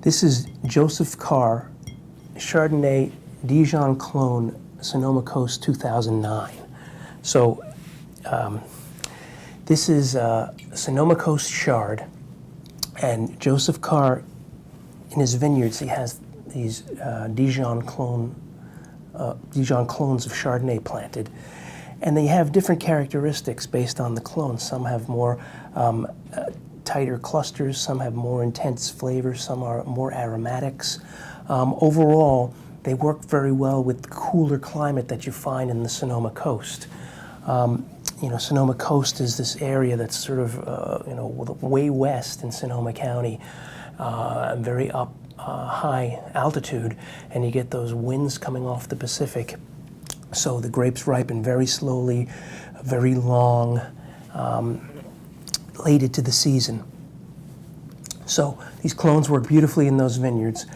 This is Joseph Carr, Chardonnay Dijon Clone, Sonoma Coast 2009. So this is Sonoma Coast Chard, and Joseph Carr, in his vineyards, he has these Dijon clones of Chardonnay planted, and they have different characteristics based on the clones. Some have more tighter clusters, some have more intense flavors, some are more aromatics. Overall, they work very well with the cooler climate that you find in the Sonoma Coast. Sonoma Coast is this area that's sort of, way west in Sonoma County, very up high altitude, and you get those winds coming off the Pacific. So the grapes ripen very slowly, very long, late into the season. So these clones work beautifully in those vineyards.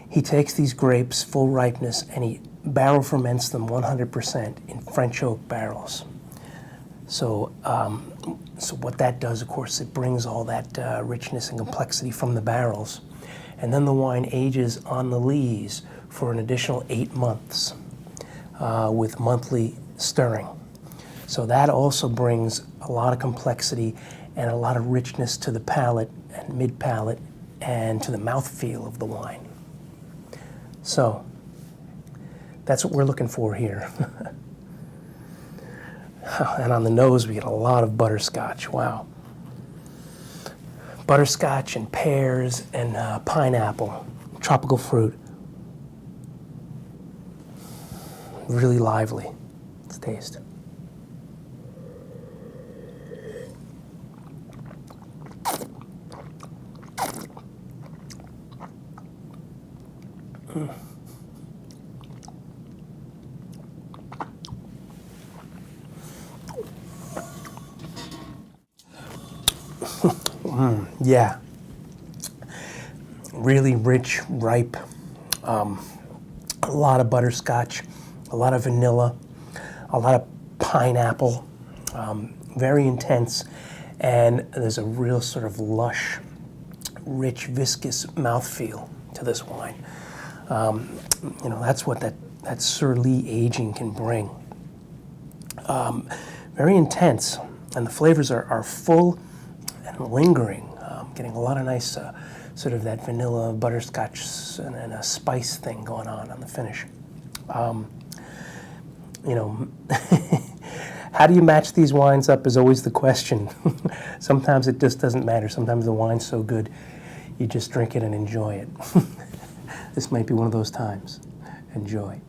He takes these grapes, full ripeness, and he barrel ferments them 100% in French oak barrels. So, so what that does, of course, it brings all that richness and complexity from the barrels. And then the wine ages on the lees for an additional 8 months with monthly stirring. So that also brings a lot of complexity and a lot of richness to the palate and mid-palate and to the mouthfeel of the wine. So that's what we're looking for here. And on the nose, we get a lot of butterscotch. Wow. Butterscotch and pears and pineapple, tropical fruit. Really lively. Let's taste. Yeah, really rich, ripe, a lot of butterscotch, a lot of vanilla, a lot of pineapple, very intense, and there's a real sort of lush, rich, viscous mouthfeel to this wine. That's what that Sur-Lie aging can bring. Very intense, and the flavors are full and lingering, getting a lot of nice sort of that vanilla, butterscotch, and a spice thing going on the finish. How do you match these wines up is always the question. Sometimes it just doesn't matter. Sometimes the wine's so good, you just drink it and enjoy it. This might be one of those times. Enjoy.